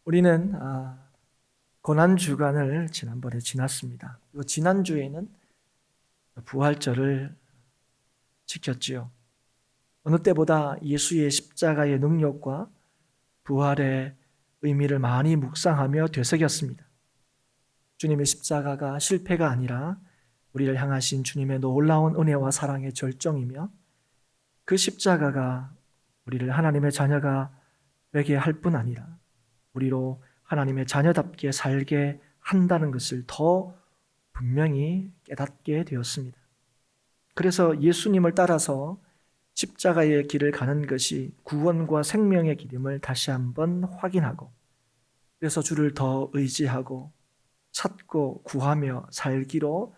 우리는 고난주간을 지난번에 지났습니다. 그리고 지난주에는 부활절을 지켰지요. 어느 때보다 예수의 십자가의 능력과 부활의 의미를 많이 묵상하며 되새겼습니다. 주님의 십자가가 실패가 아니라 우리를 향하신 주님의 놀라운 은혜와 사랑의 절정이며, 그 십자가가 우리를 하나님의 자녀가 되게 할 뿐 아니라 우리로 하나님의 자녀답게 살게 한다는 것을 더 분명히 깨닫게 되었습니다. 그래서 예수님을 따라서 십자가의 길을 가는 것이 구원과 생명의 길임을 다시 한번 확인하고, 그래서 주를 더 의지하고 찾고 구하며 살기로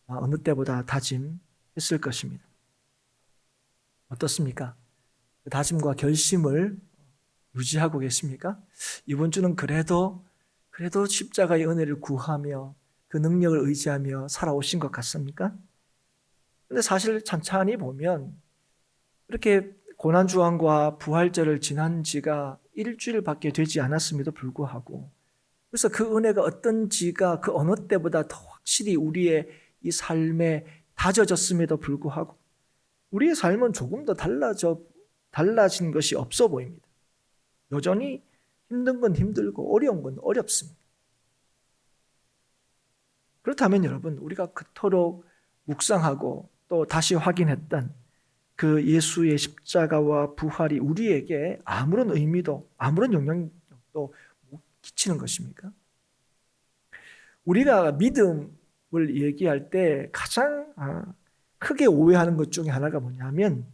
어느 때보다 다짐했을 것입니다. 어떻습니까? 그 다짐과 결심을 유지하고 계십니까? 이번 주는 그래도 십자가의 은혜를 구하며 그 능력을 의지하며 살아오신 것 같습니까? 근데 사실 찬찬히 보면 이렇게 고난주간과 부활절을 지난 지가 일주일밖에 되지 않았음에도 불구하고, 그래서 그 은혜가 어떤지가 그 어느 때보다 더 확실히 우리의 이 삶에 다져졌음에도 불구하고 우리의 삶은 조금 더 달라진 것이 없어 보입니다. 여전히 힘든 건 힘들고 어려운 건 어렵습니다. 그렇다면 여러분, 우리가 그토록 묵상하고 또 다시 확인했던 그 예수의 십자가와 부활이 우리에게 아무런 의미도 아무런 영향력도 못 끼치는 것입니까? 우리가 믿음을 얘기할 때 가장 크게 오해하는 것 중에 하나가 뭐냐면,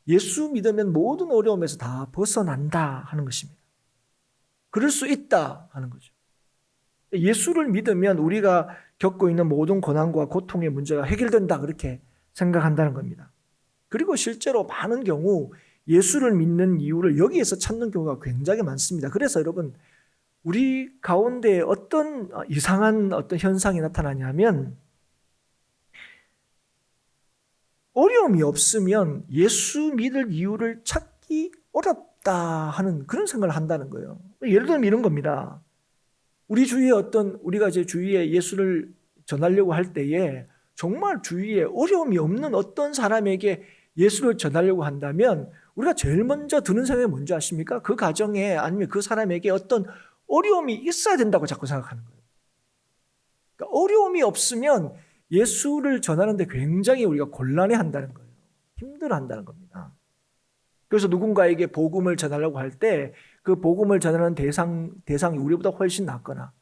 예수 믿으면 모든 어려움에서 다 벗어난다 하는 것입니다. 그럴 수 있다 하는 거죠. 예수를 믿으면 우리가 겪고 있는 모든 고난과 고통의 문제가 해결된다, 그렇게 생각한다는 겁니다. 그리고 실제로 많은 경우 예수를 믿는 이유를 여기에서 찾는 경우가 굉장히 많습니다. 그래서 여러분, 우리 가운데 어떤 이상한 어떤 현상이 나타나냐면, 어려움이 없으면 예수 믿을 이유를 찾기 어렵다 하는 그런 생각을 한다는 거예요. 예를 들면 이런 겁니다. 우리 주위에 우리가 이제 주위에 예수를 전하려고 할 때에 정말 주위에 어려움이 없는 어떤 사람에게 예수를 전하려고 한다면 우리가 제일 먼저 드는 생각이 뭔지 아십니까? 그 가정에 아니면 그 사람에게 어떤 어려움이 있어야 된다고 자꾸 생각하는 거예요. 그러니까 어려움이 없으면 예수를 전하는데 굉장히 우리가 곤란해한다는 거예요. 힘들어한다는 겁니다. 그래서 누군가에게 복음을 전하려고 할 때 그 복음을 전하는 대상이 우리보다 훨씬 낫거나,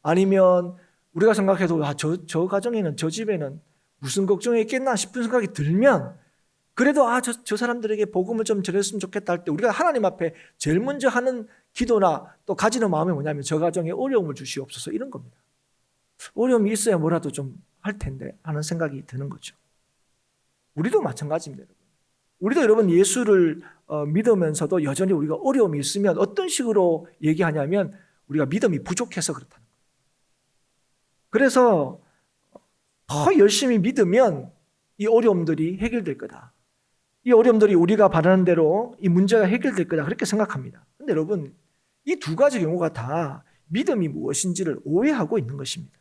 아니면 우리가 생각해도 저 가정에는, 저 집에는 무슨 걱정이 있겠나 싶은 생각이 들면, 그래도 저 사람들에게 복음을 좀 전했으면 좋겠다 할 때 우리가 하나님 앞에 제일 먼저 하는 기도나 또 가지는 마음이 뭐냐면, 저 가정에 어려움을 주시옵소서, 이런 겁니다. 어려움이 있어야 뭐라도 좀 할 텐데 하는 생각이 드는 거죠. 우리도 마찬가지입니다, 여러분. 우리도 여러분 예수를 믿으면서도 여전히 우리가 어려움이 있으면 어떤 식으로 얘기하냐면, 우리가 믿음이 부족해서 그렇다는 거예요. 그래서 더 열심히 믿으면 이 어려움들이 해결될 거다. 이 어려움들이 우리가 바라는 대로 이 문제가 해결될 거다, 그렇게 생각합니다. 그런데 여러분, 이 두 가지 경우가 다 믿음이 무엇인지를 오해하고 있는 것입니다.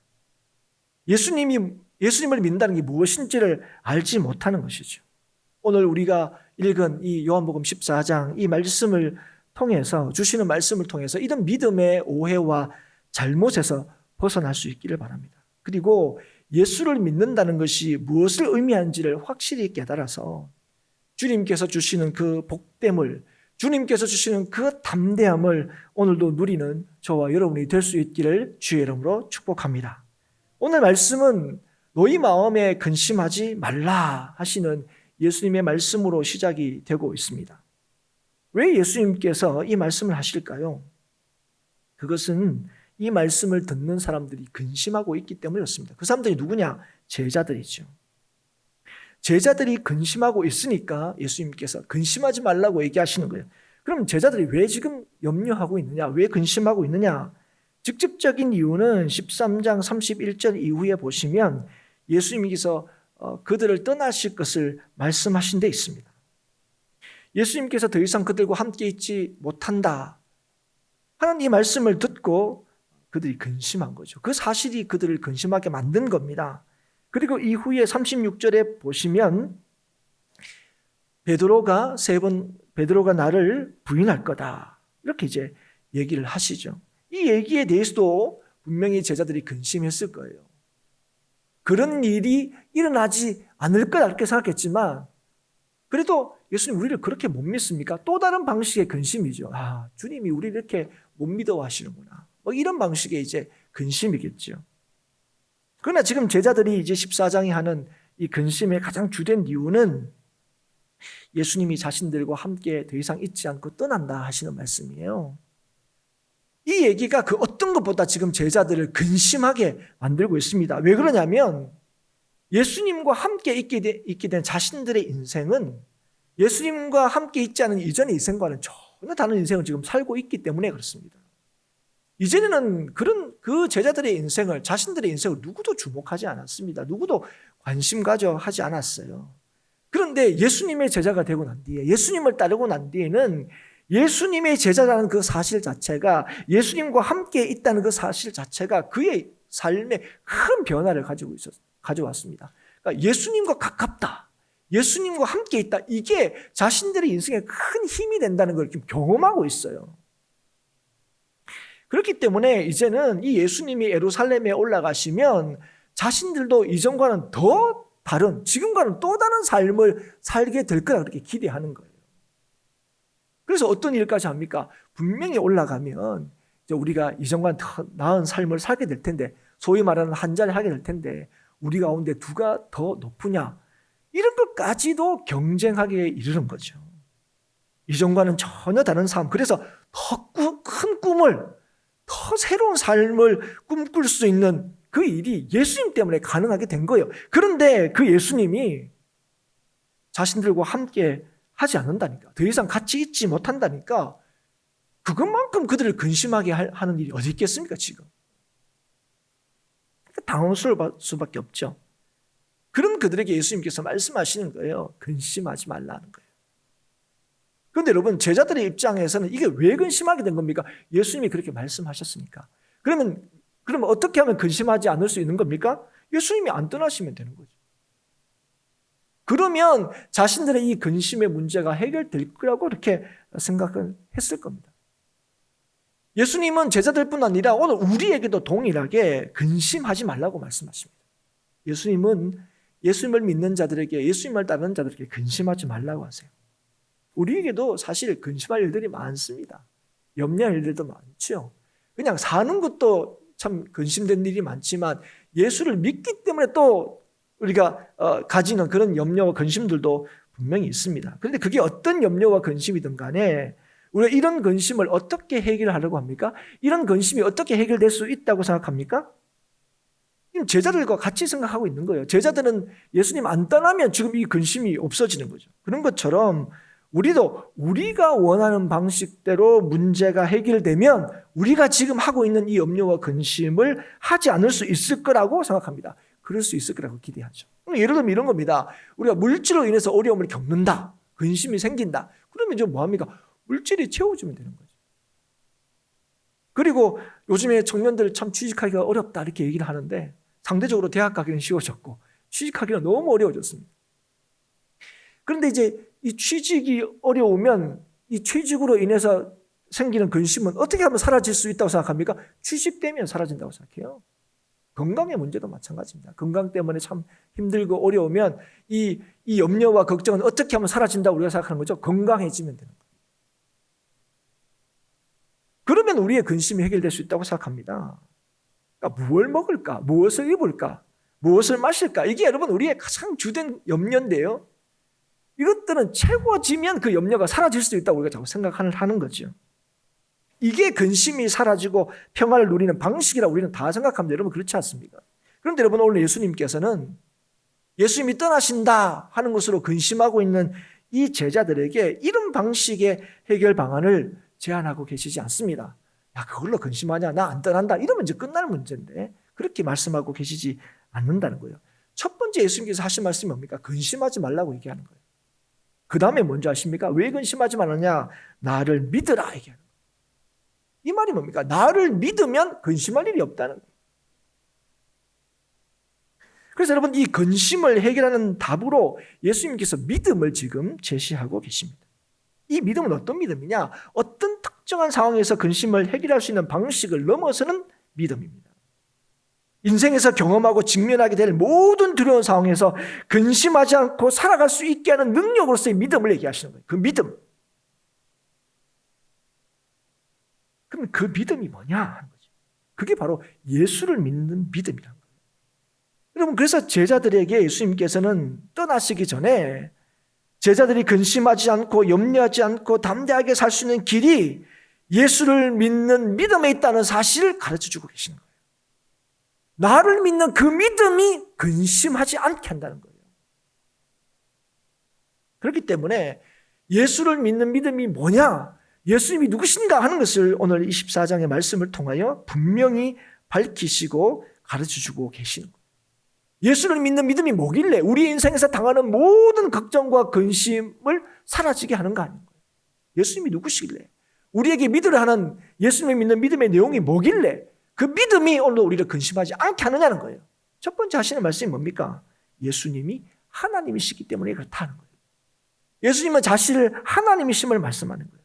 예수님을 믿는다는 게 무엇인지를 알지 못하는 것이죠. 오늘 우리가 읽은 이 요한복음 14장 이 말씀을 통해서, 주시는 말씀을 통해서 이런 믿음의 오해와 잘못에서 벗어날 수 있기를 바랍니다. 그리고 예수를 믿는다는 것이 무엇을 의미하는지를 확실히 깨달아서 주님께서 주시는 그 복됨을, 주님께서 주시는 그 담대함을 오늘도 누리는 저와 여러분이 될 수 있기를 주의 이름으로 축복합니다. 오늘 말씀은 너희 마음에 근심하지 말라 하시는 예수님의 말씀으로 시작이 되고 있습니다. 왜 예수님께서 이 말씀을 하실까요? 그것은 이 말씀을 듣는 사람들이 근심하고 있기 때문이었습니다. 그 사람들이 누구냐? 제자들이죠. 제자들이 근심하고 있으니까 예수님께서 근심하지 말라고 얘기하시는 거예요. 그럼 제자들이 왜 지금 염려하고 있느냐? 왜 근심하고 있느냐? 직접적인 이유는 13장 31절 이후에 보시면 예수님께서 그들을 떠나실 것을 말씀하신 데 있습니다. 예수님께서 더 이상 그들과 함께 있지 못한다, 하나님 말씀을 듣고 그들이 근심한 거죠. 그 사실이 그들을 근심하게 만든 겁니다. 그리고 이후에 36절에 보시면 베드로가 나를 부인할 거다. 이렇게 이제 얘기를 하시죠. 이 얘기에 대해서도 분명히 제자들이 근심했을 거예요. 그런 일이 일어나지 않을 거다 이렇게 생각했지만 그래도 예수님 우리를 그렇게 못 믿습니까? 또 다른 방식의 근심이죠. 주님이 우리를 이렇게 못 믿어 하시는구나. 뭐 이런 방식의 이제 근심이겠죠. 그러나 지금 제자들이 이제 14장이 하는 이 근심의 가장 주된 이유는 예수님이 자신들과 함께 더 이상 있지 않고 떠난다 하시는 말씀이에요. 이 얘기가 그 어떤 것보다 지금 제자들을 근심하게 만들고 있습니다. 왜 그러냐면 예수님과 함께 있게 된 자신들의 인생은 예수님과 함께 있지 않은 이전의 인생과는 전혀 다른 인생을 지금 살고 있기 때문에 그렇습니다. 이전에는 그 제자들의 인생을, 자신들의 인생을 누구도 주목하지 않았습니다. 누구도 관심 가져 하지 않았어요. 그런데 예수님의 제자가 되고 난 뒤에, 예수님을 따르고 난 뒤에는 예수님의 제자라는 그 사실 자체가, 예수님과 함께 있다는 그 사실 자체가 그의 삶에 큰 변화를 가져왔습니다. 그러니까 예수님과 가깝다, 예수님과 함께 있다, 이게 자신들의 인생에 큰 힘이 된다는 걸 지금 경험하고 있어요. 그렇기 때문에 이제는 이 예수님이 예루살렘에 올라가시면 자신들도 이전과는 더 다른, 지금과는 또 다른 삶을 살게 될 거라 그렇게 기대하는 거예요. 그래서 어떤 일까지 합니까? 분명히 올라가면 이제 우리가 이전과는 더 나은 삶을 살게 될 텐데, 소위 말하는 한자를 하게 될 텐데 우리 가운데 누가 더 높으냐, 이런 것까지도 경쟁하게 이르는 거죠. 이전과는 전혀 다른 삶, 그래서 더 큰 꿈을, 더 새로운 삶을 꿈꿀 수 있는 그 일이 예수님 때문에 가능하게 된 거예요. 그런데 그 예수님이 자신들과 함께 하지 않는다니까, 더 이상 같이 있지 못한다니까, 그것만큼 그들을 근심하게 하는 일이 어디 있겠습니까 지금? 당황스러울 수밖에 없죠. 그런 그들에게 예수님께서 말씀하시는 거예요. 근심하지 말라는 거예요. 그런데 여러분, 제자들의 입장에서는 이게 왜 근심하게 된 겁니까? 예수님이 그렇게 말씀하셨으니까. 그러면 어떻게 하면 근심하지 않을 수 있는 겁니까? 예수님이 안 떠나시면 되는 거죠. 그러면 자신들의 이 근심의 문제가 해결될 거라고 그렇게 생각을 했을 겁니다. 예수님은 제자들뿐 아니라 오늘 우리에게도 동일하게 근심하지 말라고 말씀하십니다. 예수님은 예수님을 믿는 자들에게, 예수님을 따르는 자들에게 근심하지 말라고 하세요. 우리에게도 사실 근심할 일들이 많습니다. 염려할 일들도 많죠. 그냥 사는 것도 참 근심된 일이 많지만 예수를 믿기 때문에 또 우리가 가지는 그런 염려와 근심들도 분명히 있습니다. 그런데 그게 어떤 염려와 근심이든 간에 우리가 이런 근심을 어떻게 해결하려고 합니까? 이런 근심이 어떻게 해결될 수 있다고 생각합니까? 제자들과 같이 생각하고 있는 거예요. 제자들은 예수님 안 떠나면 지금 이 근심이 없어지는 거죠. 그런 것처럼 우리도 우리가 원하는 방식대로 문제가 해결되면 우리가 지금 하고 있는 이 염려와 근심을 하지 않을 수 있을 거라고 생각합니다. 그럴 수 있을 거라고 기대하죠. 예를 들면 이런 겁니다. 우리가 물질로 인해서 어려움을 겪는다, 근심이 생긴다. 그러면 이제 뭐합니까? 물질이 채워주면 되는 거죠. 그리고 요즘에 청년들 참 취직하기가 어렵다 이렇게 얘기를 하는데, 상대적으로 대학 가기는 쉬워졌고 취직하기는 너무 어려워졌습니다. 그런데 이제 이 취직이 어려우면 이 취직으로 인해서 생기는 근심은 어떻게 하면 사라질 수 있다고 생각합니까? 취직되면 사라진다고 생각해요. 건강의 문제도 마찬가지입니다. 건강 때문에 참 힘들고 어려우면 이 염려와 걱정은 어떻게 하면 사라진다고 우리가 생각하는 거죠? 건강해지면 되는 거예요. 그러면 우리의 근심이 해결될 수 있다고 생각합니다. 그러니까 무엇을 먹을까? 무엇을 입을까? 무엇을 마실까? 이게 여러분 우리의 가장 주된 염려인데요. 이것들은 채워지면 그 염려가 사라질 수 있다고 우리가 자꾸 생각하는 거죠. 이게 근심이 사라지고 평화를 누리는 방식이라고 우리는 다 생각합니다. 여러분 그렇지 않습니까? 그런데 여러분 오늘 예수님께서는 예수님이 떠나신다 하는 것으로 근심하고 있는 이 제자들에게 이런 방식의 해결 방안을 제안하고 계시지 않습니다. 야, 그걸로 근심하냐? 나 안 떠난다. 이러면 이제 끝날 문제인데 그렇게 말씀하고 계시지 않는다는 거예요. 첫 번째 예수님께서 하신 말씀이 뭡니까? 근심하지 말라고 얘기하는 거예요. 그 다음에 뭔지 아십니까? 왜 근심하지 말았냐? 나를 믿으라 얘기하는 거예요. 이 말이 뭡니까? 나를 믿으면 근심할 일이 없다는 거예요. 그래서 여러분, 이 근심을 해결하는 답으로 예수님께서 믿음을 지금 제시하고 계십니다. 이 믿음은 어떤 믿음이냐? 어떤 특정한 상황에서 근심을 해결할 수 있는 방식을 넘어서는 믿음입니다. 인생에서 경험하고 직면하게 될 모든 두려운 상황에서 근심하지 않고 살아갈 수 있게 하는 능력으로서의 믿음을 얘기하시는 거예요. 그 믿음. 그럼 그 믿음이 뭐냐 하는 거죠. 그게 바로 예수를 믿는 믿음이라는 거예요. 여러분, 그래서 제자들에게 예수님께서는 떠나시기 전에 제자들이 근심하지 않고 염려하지 않고 담대하게 살 수 있는 길이 예수를 믿는 믿음에 있다는 사실을 가르쳐주고 계시는 거예요. 나를 믿는 그 믿음이 근심하지 않게 한다는 거예요. 그렇기 때문에 예수를 믿는 믿음이 뭐냐? 예수님이 누구신가 하는 것을 오늘 24장의 말씀을 통하여 분명히 밝히시고 가르쳐주고 계시는 거예요. 예수를 믿는 믿음이 뭐길래 우리 인생에서 당하는 모든 걱정과 근심을 사라지게 하는 거 아닌가요? 예수님이 누구시길래? 우리에게 믿으려 하는 예수님을 믿는 믿음의 내용이 뭐길래 그 믿음이 오늘 우리를 근심하지 않게 하느냐는 거예요. 첫 번째 하시는 말씀이 뭡니까? 예수님이 하나님이시기 때문에 그렇다는 거예요. 예수님은 자신을 하나님이심을 말씀하는 거예요.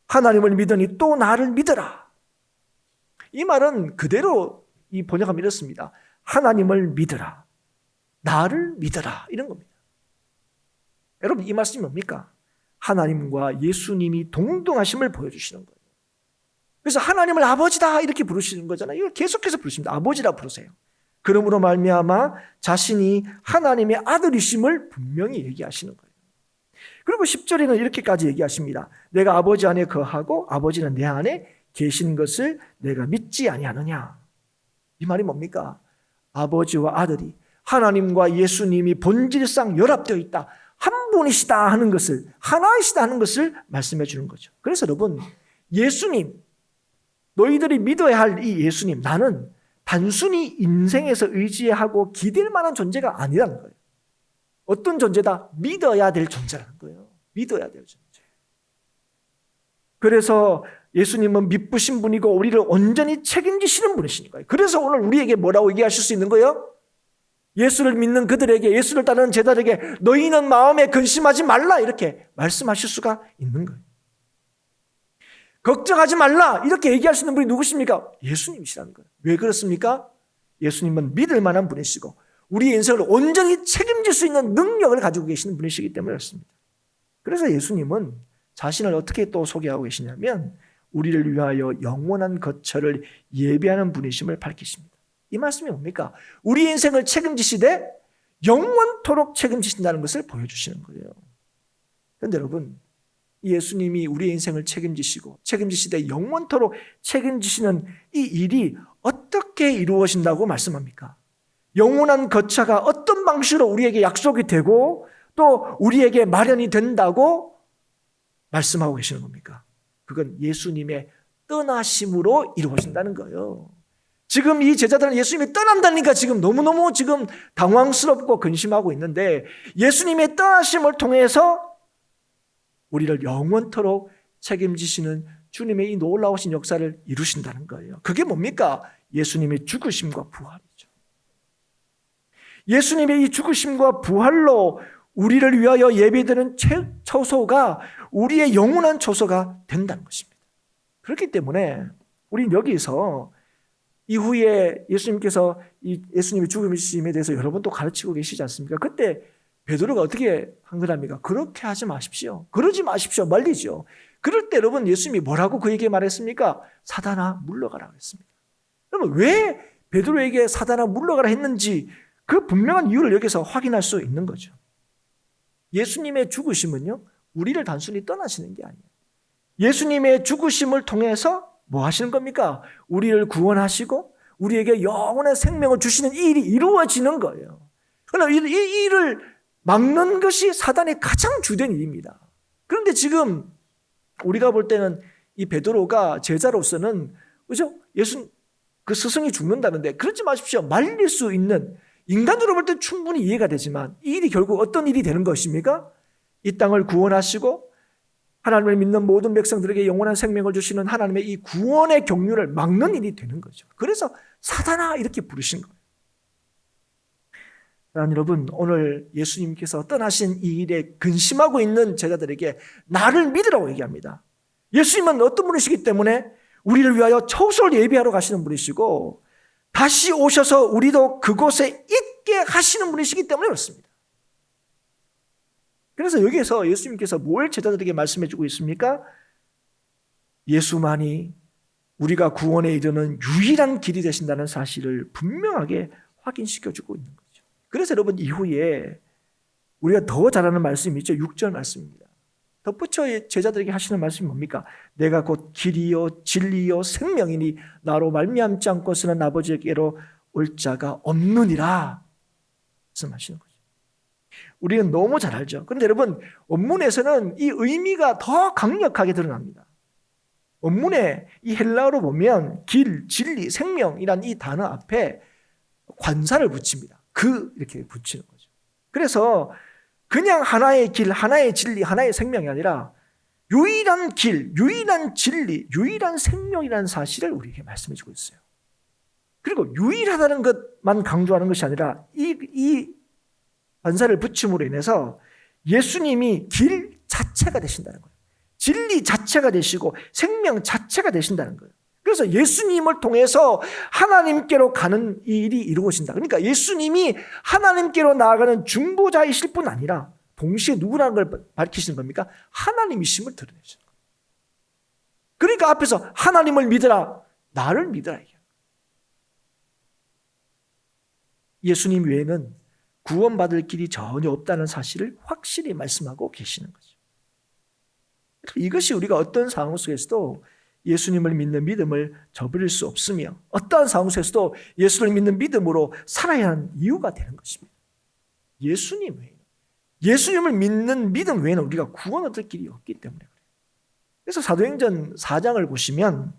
하나님을 믿으니 또 나를 믿어라. 이 말은 그대로 이 번역하면 이렇습니다. 하나님을 믿어라. 나를 믿어라. 이런 겁니다. 여러분, 이 말씀이 뭡니까? 하나님과 예수님이 동등하심을 보여주시는 거예요. 그래서 하나님을 아버지다 이렇게 부르시는 거잖아요. 이걸 계속해서 부르십니다. 아버지라 부르세요. 그러므로 말미암아 자신이 하나님의 아들이심을 분명히 얘기하시는 거예요. 그리고 10절에는 이렇게까지 얘기하십니다. 내가 아버지 안에 거하고 아버지는 내 안에 계신 것을 내가 믿지 아니하느냐. 이 말이 뭡니까? 아버지와 아들이 하나님과 예수님이 본질상 연합되어 있다. 한 분이시다 하는 것을, 하나이시다 하는 것을 말씀해 주는 거죠. 그래서 여러분, 예수님, 너희들이 믿어야 할 이 예수님, 나는 단순히 인생에서 의지하고 기댈 만한 존재가 아니라는 거예요. 어떤 존재다? 믿어야 될 존재라는 거예요. 믿어야 될 존재. 그래서 예수님은 믿으신 분이고 우리를 온전히 책임지시는 분이시니까요. 그래서 오늘 우리에게 뭐라고 얘기하실 수 있는 거예요? 예수를 믿는 그들에게, 예수를 따르는 제자들에게 너희는 마음에 근심하지 말라 이렇게 말씀하실 수가 있는 거예요. 걱정하지 말라 이렇게 얘기할 수 있는 분이 누구십니까? 예수님이시라는 거예요. 왜 그렇습니까? 예수님은 믿을 만한 분이시고 우리의 인생을 온전히 책임질 수 있는 능력을 가지고 계시는 분이시기 때문에 그렇습니다. 그래서 예수님은 자신을 어떻게 또 소개하고 계시냐면 우리를 위하여 영원한 거처를 예비하는 분이심을 밝히십니다. 이 말씀이 뭡니까? 우리의 인생을 책임지시되 영원토록 책임지신다는 것을 보여주시는 거예요. 그런데 여러분, 예수님이 우리의 인생을 책임지시되 영원토록 책임지시는 이 일이 어떻게 이루어진다고 말씀합니까? 영원한 거처가 어떤 방식으로 우리에게 약속이 되고 또 우리에게 마련이 된다고 말씀하고 계시는 겁니까? 그건 예수님의 떠나심으로 이루어진다는 거예요. 지금 이 제자들은 예수님이 떠난다니까 지금 너무너무 지금 당황스럽고 근심하고 있는데 예수님의 떠나심을 통해서 우리를 영원토록 책임지시는 주님의 이 놀라우신 역사를 이루신다는 거예요. 그게 뭡니까? 예수님의 죽으심과 부활이죠. 예수님의 이 죽으심과 부활로 우리를 위하여 예비되는 처소가 우리의 영원한 처소가 된다는 것입니다. 그렇기 때문에 우리는 여기서 이후에 예수님께서 이 예수님의 죽으심에 대해서 여러 번 또 가르치고 계시지 않습니까? 그때 베드로가 어떻게 한 거랍니까? 그렇게 하지 마십시오. 그러지 마십시오. 말리죠. 그럴 때 여러분 예수님이 뭐라고 그에게 말했습니까? 사단아 물러가라 그랬습니다. 그러면 왜 베드로에게 사단아 물러가라 했는지 그 분명한 이유를 여기서 확인할 수 있는 거죠. 예수님의 죽으심은요, 우리를 단순히 떠나시는 게 아니에요. 예수님의 죽으심을 통해서 뭐 하시는 겁니까? 우리를 구원하시고 우리에게 영원한 생명을 주시는 이 일이 이루어지는 거예요. 그러나 이 일을 막는 것이 사단의 가장 주된 일입니다. 그런데 지금 우리가 볼 때는 이 베드로가 제자로서는 그죠? 예수 그 스승이 죽는다는데 그러지 마십시오. 말릴 수 있는 인간으로 볼 때 충분히 이해가 되지만 이 일이 결국 어떤 일이 되는 것입니까? 이 땅을 구원하시고 하나님을 믿는 모든 백성들에게 영원한 생명을 주시는 하나님의 이 구원의 경륜을 막는 일이 되는 거죠. 그래서 사단아 이렇게 부르신 거예요. 사랑하는 여러분, 오늘 예수님께서 떠나신 이 일에 근심하고 있는 제자들에게 나를 믿으라고 얘기합니다. 예수님은 어떤 분이시기 때문에 우리를 위하여 처소를 예비하러 가시는 분이시고 다시 오셔서 우리도 그곳에 있게 하시는 분이시기 때문에 그렇습니다. 그래서 여기에서 예수님께서 뭘 제자들에게 말씀해 주고 있습니까? 예수만이 우리가 구원에 이르는 유일한 길이 되신다는 사실을 분명하게 확인시켜 주고 있는 거죠. 그래서 여러분 이후에 우리가 더 잘하는 말씀이 있죠. 6절 말씀입니다. 덧붙여 제자들에게 하시는 말씀이 뭡니까? 내가 곧 길이요 진리요 생명이니 나로 말미암지 않고서는 아버지에게로 올 자가 없느니라 말씀하시는 거죠. 우리는 너무 잘 알죠. 그런데 여러분 원문에서는 이 의미가 더 강력하게 드러납니다. 원문에 이 헬라어로 보면 길, 진리, 생명이란 이 단어 앞에 관사를 붙입니다. 이렇게 붙이는 거죠. 그래서 그냥 하나의 길, 하나의 진리, 하나의 생명이 아니라 유일한 길, 유일한 진리, 유일한 생명이라는 사실을 우리에게 말씀해 주고 있어요. 그리고 유일하다는 것만 강조하는 것이 아니라 이 관사를 붙임으로 인해서 예수님이 길 자체가 되신다는 거예요. 진리 자체가 되시고 생명 자체가 되신다는 거예요. 그래서 예수님을 통해서 하나님께로 가는 이 일이 이루어진다. 그러니까 예수님이 하나님께로 나아가는 중보자이실 뿐 아니라 동시에 누구라는 걸 밝히시는 겁니까? 하나님이심을 드러내시는 거예요. 그러니까 앞에서 하나님을 믿으라, 나를 믿으라. 예수님 외에는 구원받을 길이 전혀 없다는 사실을 확실히 말씀하고 계시는 거죠. 이것이 우리가 어떤 상황 속에서도 예수님을 믿는 믿음을 저버릴 수 없으며 어떠한 상황 속에서도 예수를 믿는 믿음으로 살아야 하는 이유가 되는 것입니다. 예수님 외에는, 예수님을 믿는 믿음 외에는 우리가 구원 얻을 길이 없기 때문에 그래요. 그래서 사도행전 4장을 보시면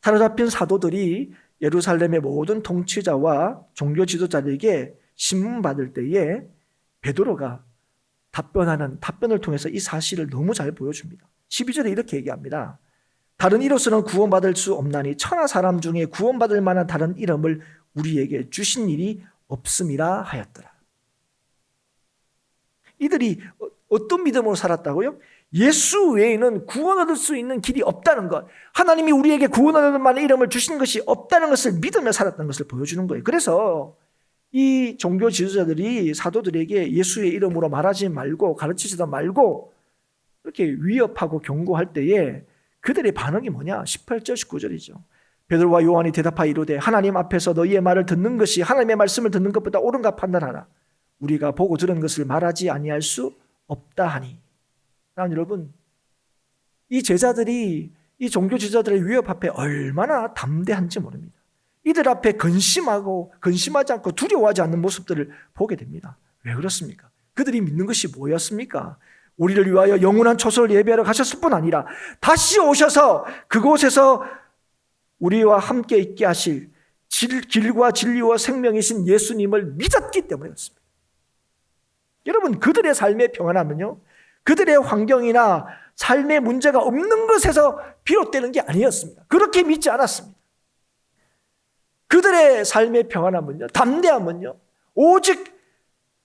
사로잡힌 사도들이 예루살렘의 모든 통치자와 종교 지도자들에게 신문받을 때에 베드로가 답변을 통해서 이 사실을 너무 잘 보여줍니다. 12절에 이렇게 얘기합니다. 다른 이로서는 구원받을 수 없나니 천하 사람 중에 구원받을 만한 다른 이름을 우리에게 주신 일이 없음이라 하였더라. 이들이 어떤 믿음으로 살았다고요? 예수 외에는 구원 얻을 수 있는 길이 없다는 것, 하나님이 우리에게 구원 얻을 만한 이름을 주신 것이 없다는 것을 믿으며 살았다는 것을 보여주는 거예요. 그래서 이 종교 지도자들이 사도들에게 예수의 이름으로 말하지 말고 가르치지도 말고 이렇게 위협하고 경고할 때에 그들의 반응이 뭐냐? 18절 19절이죠. 베드로와 요한이 대답하여 이르되 하나님 앞에서 너희의 말을 듣는 것이 하나님의 말씀을 듣는 것보다 옳은가 판단하라. 우리가 보고 들은 것을 말하지 아니할 수 없다 하니. 여러분, 이 제자들이 이 종교 지도자들의 위협 앞에 얼마나 담대한지 모릅니다. 이들 앞에 근심하지 않고 두려워하지 않는 모습들을 보게 됩니다. 왜 그렇습니까? 그들이 믿는 것이 뭐였습니까? 우리를 위하여 영원한 초소를 예배하러 가셨을 뿐 아니라 다시 오셔서 그곳에서 우리와 함께 있게 하실 길과 진리와 생명이신 예수님을 믿었기 때문에 그렇습니다. 여러분, 그들의 삶의 평안함은요, 그들의 환경이나 삶의 문제가 없는 것에서 비롯되는 게 아니었습니다. 그렇게 믿지 않았습니다. 그들의 삶의 평안함은요, 담대함은요, 오직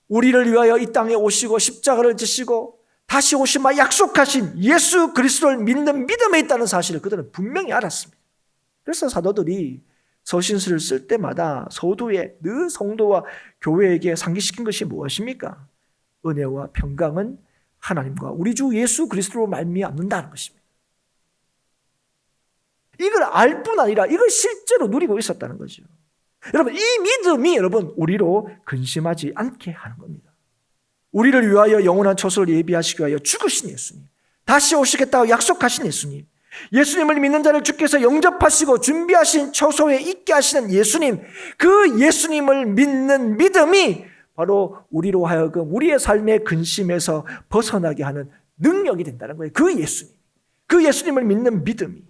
우리를 위하여 이 땅에 오시고 십자가를 지시고 다시 오시마 약속하신 예수 그리스도를 믿는 믿음에 있다는 사실을 그들은 분명히 알았습니다. 그래서 사도들이 서신서를 쓸 때마다 서두에 늘 성도와 교회에게 상기시킨 것이 무엇입니까? 은혜와 평강은 하나님과 우리 주 예수 그리스도로 말미암는다는 것입니다. 이걸 알 뿐 아니라 이걸 실제로 누리고 있었다는 거죠. 여러분, 이 믿음이 우리로 근심하지 않게 하는 겁니다. 우리를 위하여 영원한 초소를 예비하시기 위하여 죽으신 예수님, 다시 오시겠다고 약속하신 예수님, 예수님을 믿는 자를 주께서 영접하시고 준비하신 초소에 있게 하시는 예수님, 그 예수님을 믿는 믿음이 바로 우리로 하여금 우리의 삶의 근심에서 벗어나게 하는 능력이 된다는 거예요. 그 예수님을 믿는 믿음이.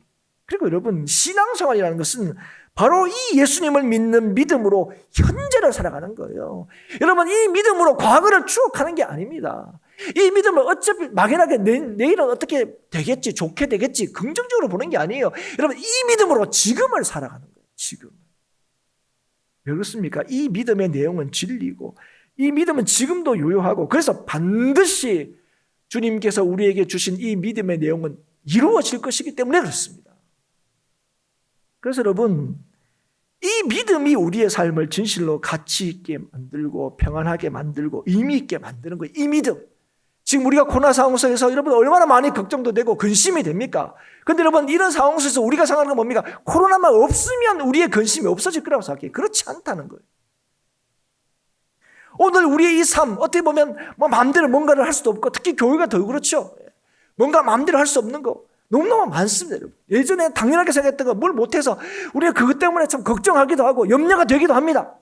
그리고 여러분, 신앙생활이라는 것은 바로 이 예수님을 믿는 믿음으로 현재를 살아가는 거예요. 여러분, 이 믿음으로 과거를 추억하는 게 아닙니다. 이 믿음을 어차피 막연하게 내일은 어떻게 되겠지, 좋게 되겠지, 긍정적으로 보는 게 아니에요. 여러분, 이 믿음으로 지금을 살아가는 거예요. 지금. 왜 그렇습니까? 이 믿음의 내용은 진리고, 이 믿음은 지금도 유효하고, 그래서 반드시 주님께서 우리에게 주신 이 믿음의 내용은 이루어질 것이기 때문에 그렇습니다. 그래서 여러분, 이 믿음이 우리의 삶을 진실로 가치 있게 만들고 평안하게 만들고 의미 있게 만드는 거예요. 이 믿음. 지금 우리가 코로나 상황 속에서 여러분 얼마나 많이 걱정도 되고 근심이 됩니까? 그런데 여러분, 이런 상황 속에서 우리가 생각하는 건 뭡니까? 코로나만 없으면 우리의 근심이 없어질 거라고 생각해요. 그렇지 않다는 거예요. 오늘 우리의 이 삶, 어떻게 보면 마음대로 뭔가를 할 수도 없고, 특히 교회가 더 그렇죠. 뭔가 마음대로 할 수 없는 거 너무너무 많습니다, 여러분. 예전에 당연하게 생각했던 거 뭘 못해서 우리가 그것 때문에 참 걱정하기도 하고 염려가 되기도 합니다.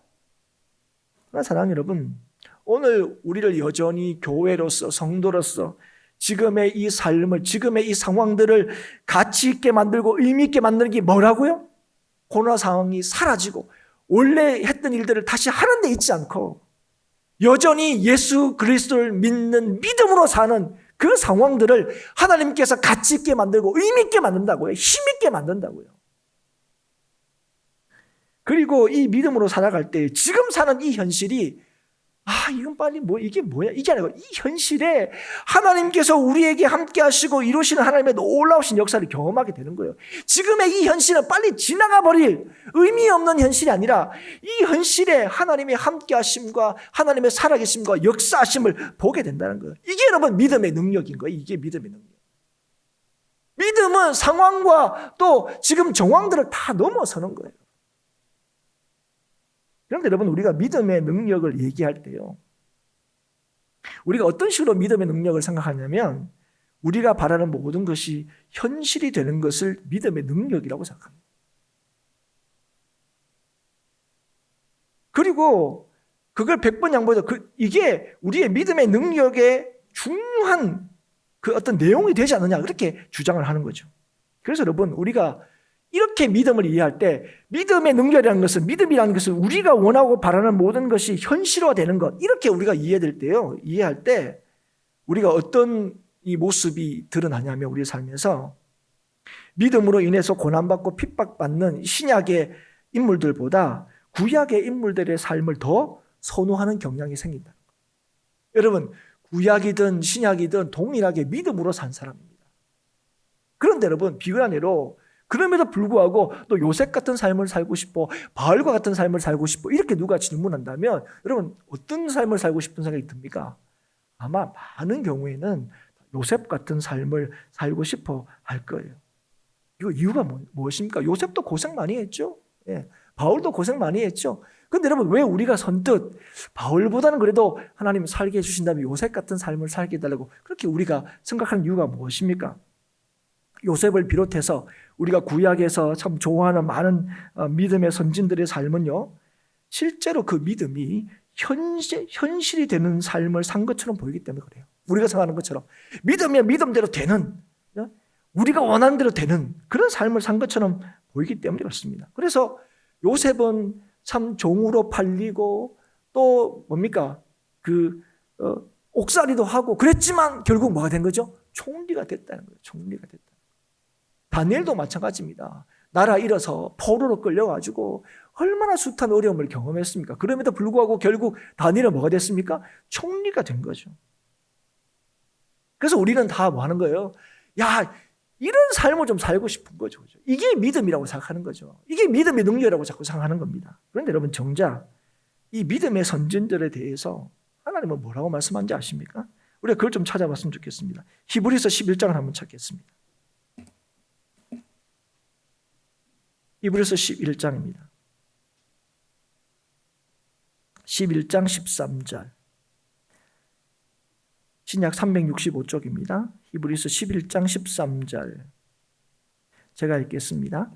그러나 사랑하는 여러분, 오늘 우리를 여전히 교회로서, 성도로서 지금의 이 삶을, 지금의 이 상황들을 가치 있게 만들고 의미 있게 만드는 게 뭐라고요? 코로나 상황이 사라지고 원래 했던 일들을 다시 하는 데 있지 않고 여전히 예수 그리스도를 믿는 믿음으로 사는 그 상황들을 하나님께서 가치 있게 만들고 의미 있게 만든다고요. 힘 있게 만든다고요. 그리고 이 믿음으로 살아갈 때 지금 사는 이 현실이 이건 빨리 이게 뭐야? 이게 아니고 이 현실에 하나님께서 우리에게 함께 하시고 이루시는 하나님의 놀라우신 역사를 경험하게 되는 거예요. 지금의 이 현실은 빨리 지나가 버릴 의미 없는 현실이 아니라 이 현실에 하나님의 함께 하심과 하나님의 살아계심과 역사하심을 보게 된다는 거예요. 이게 여러분 믿음의 능력인 거예요. 이게 믿음의 능력. 믿음은 상황과 또 지금 정황들을 다 넘어서는 거예요. 그런데 여러분, 우리가 믿음의 능력을 얘기할 때요, 우리가 어떤 식으로 믿음의 능력을 생각하냐면 우리가 바라는 모든 것이 현실이 되는 것을 믿음의 능력이라고 생각합니다. 그리고 그걸 100번 양보해서 이게 우리의 믿음의 능력의 중요한 그 어떤 내용이 되지 않느냐, 그렇게 주장을 하는 거죠. 그래서 여러분, 우리가 이렇게 믿음을 이해할 때 믿음의 능력이라는 것은, 믿음이라는 것은 우리가 원하고 바라는 모든 것이 현실화되는 것, 이렇게 우리가 이해할 때 우리가 어떤 이 모습이 드러나냐면, 우리의 삶에서 믿음으로 인해서 고난받고 핍박받는 신약의 인물들보다 구약의 인물들의 삶을 더 선호하는 경향이 생긴다. 여러분, 구약이든 신약이든 동일하게 믿음으로 산 사람입니다. 그런데 여러분, 비근한 예로 그럼에도 불구하고 또 요셉 같은 삶을 살고 싶어, 바울과 같은 삶을 살고 싶어, 이렇게 누가 질문한다면 여러분, 어떤 삶을 살고 싶은 생각이 듭니까? 아마 많은 경우에는 요셉 같은 삶을 살고 싶어 할 거예요. 이거 이유가 무엇입니까? 요셉도 고생 많이 했죠. 바울도 고생 많이 했죠. 그런데 여러분, 왜 우리가 선뜻 바울보다는 그래도 하나님 살게 해주신다면 요셉 같은 삶을 살게 해달라고 그렇게 우리가 생각하는 이유가 무엇입니까? 요셉을 비롯해서 우리가 구약에서 참 좋아하는 많은 믿음의 선진들의 삶은요, 실제로 그 믿음이 현실이 되는 삶을 산 것처럼 보이기 때문에 그래요. 우리가 생각하는 것처럼 믿으면 믿음대로 되는, 우리가 원하는 대로 되는 그런 삶을 산 것처럼 보이기 때문에 그렇습니다. 그래서 요셉은 참 종으로 팔리고 또 뭡니까? 옥살이도 하고 그랬지만 결국 뭐가 된 거죠? 총리가 됐다는 거예요. 총리가 됐다. 다니엘도 마찬가지입니다. 나라 잃어서 포로로 끌려가지고 얼마나 숱한 어려움을 경험했습니까? 그럼에도 불구하고 결국 다니엘은 뭐가 됐습니까? 총리가 된 거죠. 그래서 우리는 다 뭐 하는 거예요? 이런 삶을 좀 살고 싶은 거죠. 이게 믿음이라고 생각하는 거죠. 이게 믿음의 능력이라고 자꾸 생각하는 겁니다. 그런데 여러분, 정작 이 믿음의 선진들에 대해서 하나님은 뭐라고 말씀하는지 아십니까? 우리가 그걸 좀 찾아봤으면 좋겠습니다. 히브리서 11장을 한번 찾겠습니다. 히브리서 11장입니다. 11장 13절. 신약 365쪽입니다. 히브리서 11장 13절. 제가 읽겠습니다.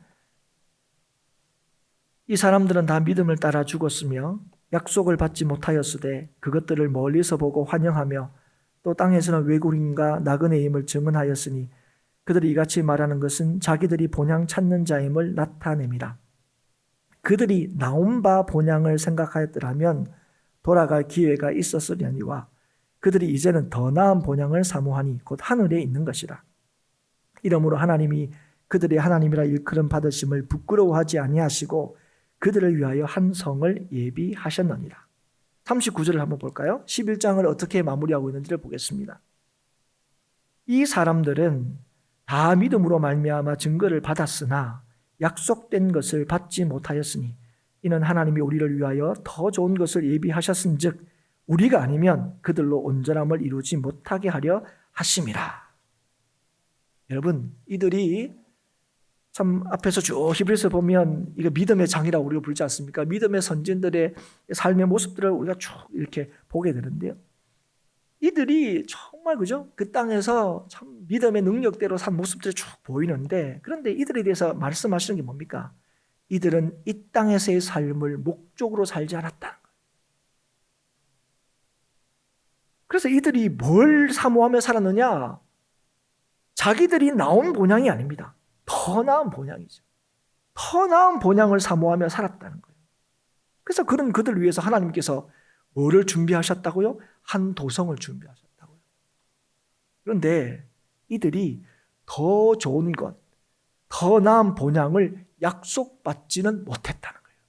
이 사람들은 다 믿음을 따라 죽었으며 약속을 받지 못하였으되 그것들을 멀리서 보고 환영하며 또 땅에서는 외국인과 나그네임을 증언하였으니 그들이 이같이 말하는 것은 자기들이 본향 찾는 자임을 나타냅니다. 그들이 나온 바 본향을 생각하였더라면 돌아갈 기회가 있었으려니와 그들이 이제는 더 나은 본향을 사모하니 곧 하늘에 있는 것이라. 이러므로 하나님이 그들의 하나님이라 일컬음 받으심을 부끄러워하지 아니하시고 그들을 위하여 한 성을 예비하셨느니라. 39절을 한번 볼까요? 11장을 어떻게 마무리하고 있는지를 보겠습니다. 이 사람들은 다 믿음으로 말미암아 증거를 받았으나 약속된 것을 받지 못하였으니 이는 하나님이 우리를 위하여 더 좋은 것을 예비하셨은즉 우리가 아니면 그들로 온전함을 이루지 못하게 하려 하심이라. 여러분, 이들이 참 앞에서 쭉 히브리서 보면 이거 믿음의 장이라고 우리가 부르지 않습니까? 믿음의 선진들의 삶의 모습들을 우리가 쭉 이렇게 보게 되는데요. 이들이 정말 그죠? 그 땅에서 참 믿음의 능력대로 산 모습들이 쭉 보이는데, 그런데 이들에 대해서 말씀하시는 게 뭡니까? 이들은 이 땅에서의 삶을 목적으로 살지 않았다는 거예요. 그래서 이들이 뭘 사모하며 살았느냐? 자기들이 나온 본향이 아닙니다. 더 나은 본향이죠. 더 나은 본향을 사모하며 살았다는 거예요. 그래서 그들을 위해서 하나님께서 뭐를 준비하셨다고요? 한 도성을 준비하셨다고요. 그런데 이들이 더 좋은 것, 더 나은 본향을 약속받지는 못했다는 거예요.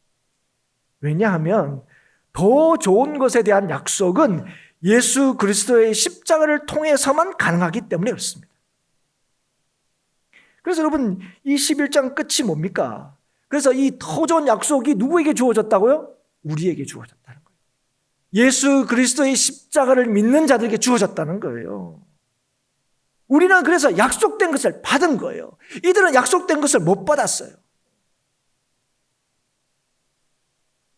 왜냐하면 더 좋은 것에 대한 약속은 예수 그리스도의 십자가를 통해서만 가능하기 때문에 그렇습니다. 그래서 여러분, 이 11장 끝이 뭡니까? 그래서 이 더 좋은 약속이 누구에게 주어졌다고요? 우리에게 주어졌다는 거예요. 예수 그리스도의 십자가를 믿는 자들에게 주어졌다는 거예요. 우리는 그래서 약속된 것을 받은 거예요. 이들은 약속된 것을 못 받았어요.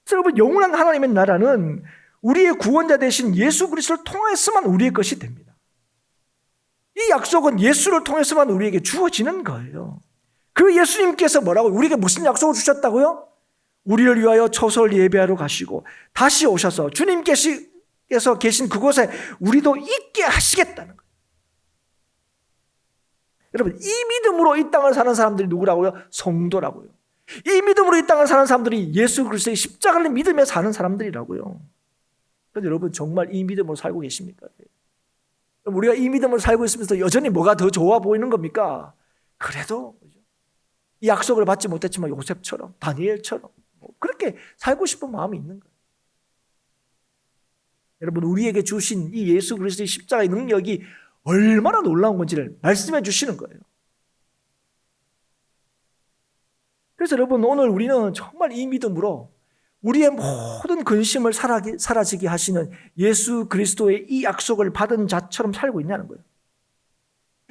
그래서 여러분, 영원한 하나님의 나라는 우리의 구원자 되신 예수 그리스도를 통해서만 우리의 것이 됩니다. 이 약속은 예수를 통해서만 우리에게 주어지는 거예요. 그 예수님께서 뭐라고, 우리에게 무슨 약속을 주셨다고요? 우리를 위하여 처소를 예배하러 가시고 다시 오셔서 주님께서 계신 그곳에 우리도 있게 하시겠다는 거예요. 여러분, 이 믿음으로 이 땅을 사는 사람들이 누구라고요? 성도라고요. 이 믿음으로 이 땅을 사는 사람들이 예수 그리스도의 십자가를 믿으며 사는 사람들이라고요. 그런데 여러분, 정말 이 믿음으로 살고 계십니까? 우리가 이 믿음을 살고 있으면서 여전히 뭐가 더 좋아 보이는 겁니까? 그래도 이 약속을 받지 못했지만 요셉처럼, 다니엘처럼 그렇게 살고 싶은 마음이 있는 거예요. 여러분, 우리에게 주신 이 예수 그리스도의 십자가의 능력이 얼마나 놀라운 건지를 말씀해 주시는 거예요. 그래서 여러분, 오늘 우리는 정말 이 믿음으로 우리의 모든 근심을 사라지게 하시는 예수 그리스도의 이 약속을 받은 자처럼 살고 있냐는 거예요.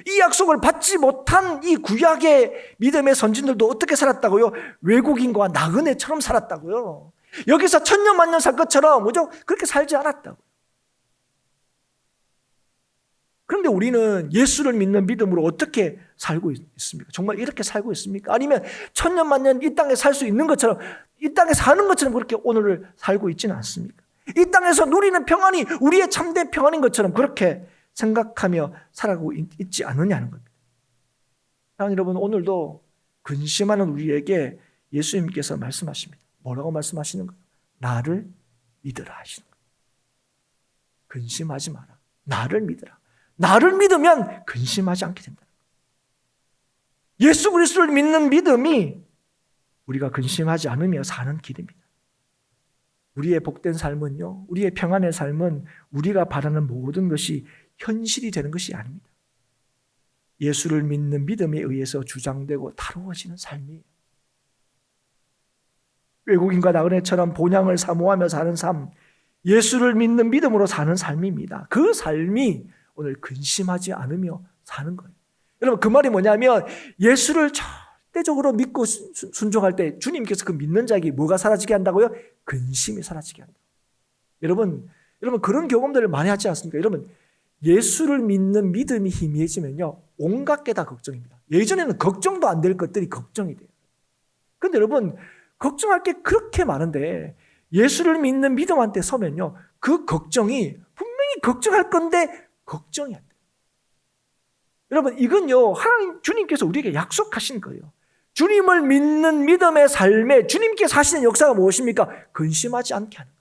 이 약속을 받지 못한 이 구약의 믿음의 선진들도 어떻게 살았다고요? 외국인과 나그네처럼 살았다고요. 여기서 천년만년 살 것처럼 그죠? 그렇게 살지 않았다고요. 그런데 우리는 예수를 믿는 믿음으로 어떻게 살고 있습니까? 정말 이렇게 살고 있습니까? 아니면 천년만년 이 땅에 살 수 있는 것처럼, 이 땅에 사는 것처럼 그렇게 오늘을 살고 있지는 않습니까? 이 땅에서 누리는 평안이 우리의 참된 평안인 것처럼 그렇게 생각하며 살아가고 있지 않느냐는 겁니다. 사랑하는 여러분, 오늘도 근심하는 우리에게 예수님께서 말씀하십니다. 뭐라고 말씀하시는 거예요? 나를 믿으라 하시는 거예요. 근심하지 마라. 나를 믿으라. 나를 믿으면 근심하지 않게 된다. 예수 그리스도를 믿는 믿음이 우리가 근심하지 않으며 사는 길입니다. 우리의 복된 삶은요, 우리의 평안의 삶은 우리가 바라는 모든 것이 현실이 되는 것이 아닙니다. 예수를 믿는 믿음에 의해서 주장되고 다루어지는 삶이에요. 외국인과 나그네처럼 본향을 사모하며 사는 삶, 예수를 믿는 믿음으로 사는 삶입니다. 그 삶이 오늘 근심하지 않으며 사는 거예요. 여러분, 그 말이 뭐냐면 예수를 절대적으로 믿고 순종할 때 주님께서 그 믿는 자에게 뭐가 사라지게 한다고요? 근심이 사라지게 한다. 여러분 그런 경험들을 많이 하지 않습니까? 여러분, 예수를 믿는 믿음이 희미해지면요, 온갖 게 다 걱정입니다. 예전에는 걱정도 안 될 것들이 걱정이 돼요. 그런데 여러분, 걱정할 게 그렇게 많은데 예수를 믿는 믿음한테 서면요, 그 걱정이 분명히 걱정할 건데 걱정이 안 돼요. 여러분, 이건요, 하나님, 주님께서 우리에게 약속하신 거예요. 주님을 믿는 믿음의 삶에 주님께서 하시는 역사가 무엇입니까? 근심하지 않게 하는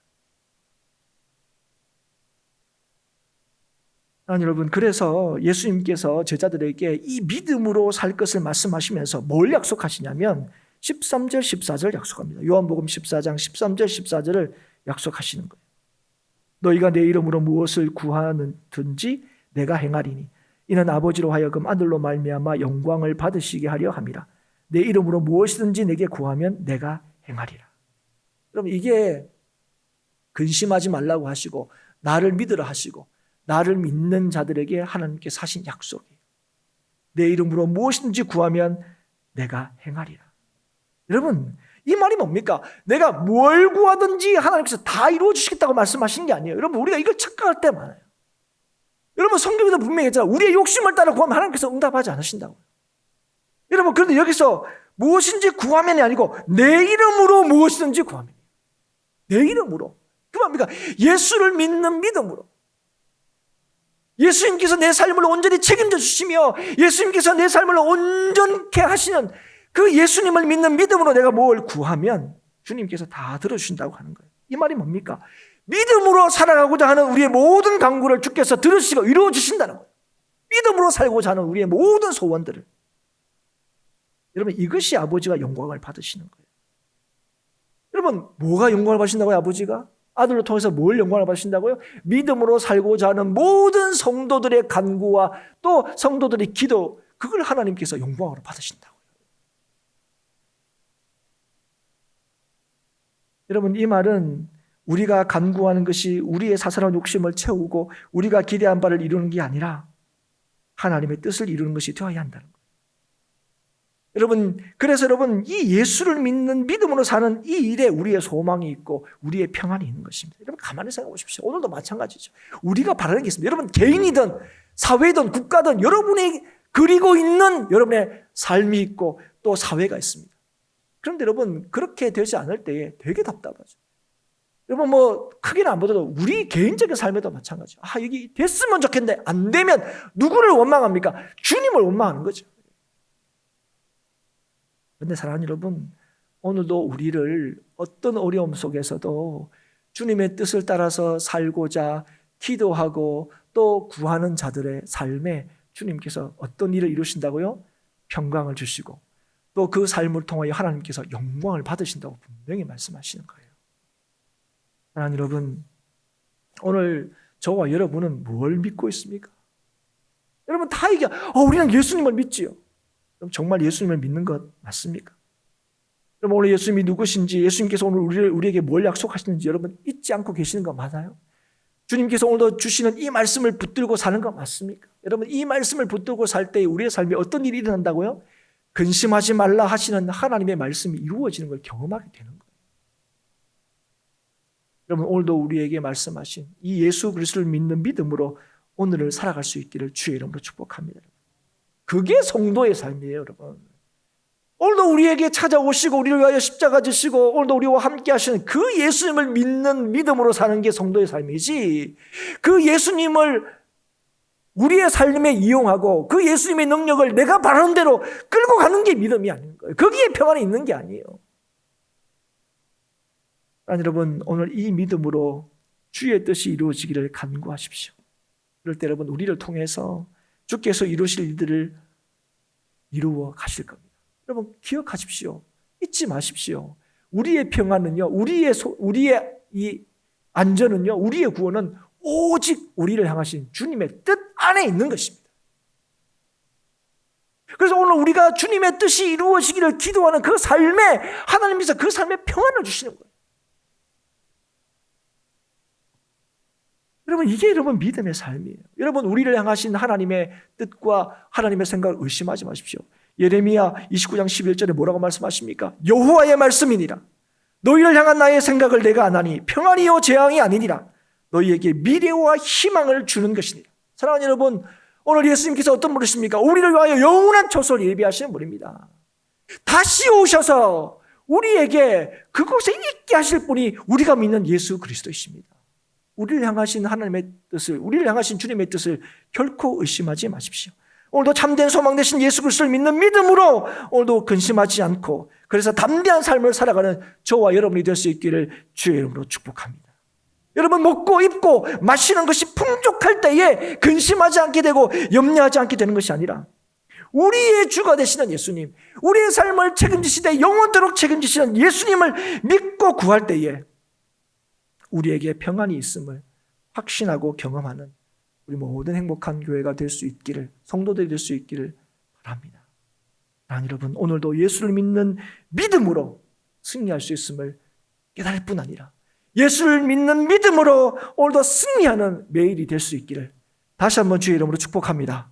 거예요. 여러분, 그래서 예수님께서 제자들에게 이 믿음으로 살 것을 말씀하시면서 뭘 약속하시냐면 13절, 14절 약속합니다. 요한복음 14장 13절, 14절을 약속하시는 거예요. 너희가 내 이름으로 무엇을 구하든지 내가 행하리니 이는 아버지로 하여금 아들로 말미암아 영광을 받으시게 하려 함이라. 내 이름으로 무엇이든지 내게 구하면 내가 행하리라. 여러분, 이게 근심하지 말라고 하시고 나를 믿으라 하시고 나를 믿는 자들에게 하나님께서 하신 약속이에요. 내 이름으로 무엇이든지 구하면 내가 행하리라. 여러분, 이 말이 뭡니까? 내가 뭘 구하든지 하나님께서 다 이루어 주시겠다고 말씀하신 게 아니에요. 여러분, 우리가 이걸 착각할 때 많아요. 여러분, 성경에도 분명히 했잖아요. 우리의 욕심을 따라 구하면 하나님께서 응답하지 않으신다고요. 여러분, 그런데 여기서 무엇인지 구하면이 아니고 내 이름으로 무엇이든지 구하면, 내 이름으로. 그 뭡니까? 예수를 믿는 믿음으로. 예수님께서 내 삶을 온전히 책임져 주시며 예수님께서 내 삶을 온전케 하시는 그 예수님을 믿는 믿음으로 내가 뭘 구하면 주님께서 다 들어주신다고 하는 거예요. 이 말이 뭡니까? 믿음으로 살아가고자 하는 우리의 모든 간구를 주께서 들으시고 이루어 주신다는 거예요. 믿음으로 살고자 하는 우리의 모든 소원들을. 여러분, 이것이 아버지가 영광을 받으시는 거예요. 여러분, 뭐가 영광을 받으신다고요? 아버지가? 아들로 통해서 뭘 영광을 받으신다고요? 믿음으로 살고자 하는 모든 성도들의 간구와 또 성도들의 기도, 그걸 하나님께서 영광으로 받으신다고요. 여러분, 이 말은 우리가 간구하는 것이 우리의 사사로운 욕심을 채우고 우리가 기대한 바를 이루는 게 아니라 하나님의 뜻을 이루는 것이 되어야 한다는 거예요. 여러분, 그래서 여러분, 이 예수를 믿는 믿음으로 사는 이 일에 우리의 소망이 있고 우리의 평안이 있는 것입니다. 여러분, 가만히 생각해 보십시오. 오늘도 마찬가지죠. 우리가 바라는 게 있습니다. 여러분, 개인이든 사회든 국가든 여러분이 그리고 있는 여러분의 삶이 있고 또 사회가 있습니다. 그런데 여러분, 그렇게 되지 않을 때에 되게 답답하죠. 여러분, 뭐 크게는 안 보더라도 우리 개인적인 삶에도 마찬가지죠. 여기 됐으면 좋겠는데 안 되면 누구를 원망합니까? 주님을 원망하는 거죠. 그런데 사랑하는 여러분, 오늘도 우리를 어떤 어려움 속에서도 주님의 뜻을 따라서 살고자 기도하고 또 구하는 자들의 삶에 주님께서 어떤 일을 이루신다고요? 평강을 주시고 또 그 삶을 통하여 하나님께서 영광을 받으신다고 분명히 말씀하시는 거예요. 사랑하는 여러분, 오늘 저와 여러분은 뭘 믿고 있습니까? 여러분, 다 얘기해. 우리는 예수님을 믿지요. 그럼 정말 예수님을 믿는 것 맞습니까? 그럼 오늘 예수님이 누구신지, 예수님께서 오늘 우리에게 뭘 약속하시는지 여러분 잊지 않고 계시는 거 맞아요? 주님께서 오늘도 주시는 이 말씀을 붙들고 사는 거 맞습니까? 여러분, 이 말씀을 붙들고 살 때 우리의 삶에 어떤 일이 일어난다고요? 근심하지 말라 하시는 하나님의 말씀이 이루어지는 걸 경험하게 되는 거예요. 여러분, 오늘도 우리에게 말씀하신 이 예수 그리스도를 믿는 믿음으로 오늘을 살아갈 수 있기를 주의 이름으로 축복합니다. 그게 성도의 삶이에요, 여러분. 오늘도 우리에게 찾아오시고 우리를 위하여 십자가 지시고 오늘도 우리와 함께 하시는 그 예수님을 믿는 믿음으로 사는 게 성도의 삶이지, 그 예수님을 우리의 삶에 이용하고 그 예수님의 능력을 내가 바라는 대로 끌고 가는 게 믿음이 아닌 거예요. 거기에 평안이 있는 게 아니에요. 여러분, 오늘 이 믿음으로 주의 뜻이 이루어지기를 간구하십시오. 그럴 때 여러분, 우리를 통해서 주께서 이루실 일들을 이루어 가실 겁니다. 여러분, 기억하십시오. 잊지 마십시오. 우리의 평안은요, 우리의 이 안전은요, 우리의 구원은 오직 우리를 향하신 주님의 뜻 안에 있는 것입니다. 그래서 오늘 우리가 주님의 뜻이 이루어지기를 기도하는 그 삶에 하나님께서 그 삶에 평안을 주시는 거예요. 여러분, 이게 여러분 믿음의 삶이에요. 여러분, 우리를 향하신 하나님의 뜻과 하나님의 생각을 의심하지 마십시오. 예레미야 29장 11절에 뭐라고 말씀하십니까? 여호와의 말씀이니라. 너희를 향한 나의 생각을 내가 아나니 평안이요 재앙이 아니니라. 너희에게 미래와 희망을 주는 것이니라. 사랑하는 여러분, 오늘 예수님께서 어떤 분이십니까? 우리를 위하여 영원한 초소를 예비하시는 분입니다. 다시 오셔서 우리에게 그곳에 있게 하실 분이 우리가 믿는 예수 그리스도이십니다. 우리를 향하신 하나님의 뜻을, 우리를 향하신 주님의 뜻을 결코 의심하지 마십시오. 오늘도 참된 소망 되신 예수 그리스도를 믿는 믿음으로 오늘도 근심하지 않고 그래서 담대한 삶을 살아가는 저와 여러분이 될 수 있기를 주의 이름으로 축복합니다. 여러분, 먹고 입고 마시는 것이 풍족할 때에 근심하지 않게 되고 염려하지 않게 되는 것이 아니라 우리의 주가 되시는 예수님, 우리의 삶을 책임지시되 영원토록 책임지시는 예수님을 믿고 구할 때에 우리에게 평안이 있음을 확신하고 경험하는 우리 모든 행복한 교회가 될 수 있기를, 성도들이 될 수 있기를 바랍니다. 사랑하는 여러분, 오늘도 예수를 믿는 믿음으로 승리할 수 있음을 깨달을 뿐 아니라 예수를 믿는 믿음으로 오늘도 승리하는 매일이 될 수 있기를 다시 한번 주의 이름으로 축복합니다.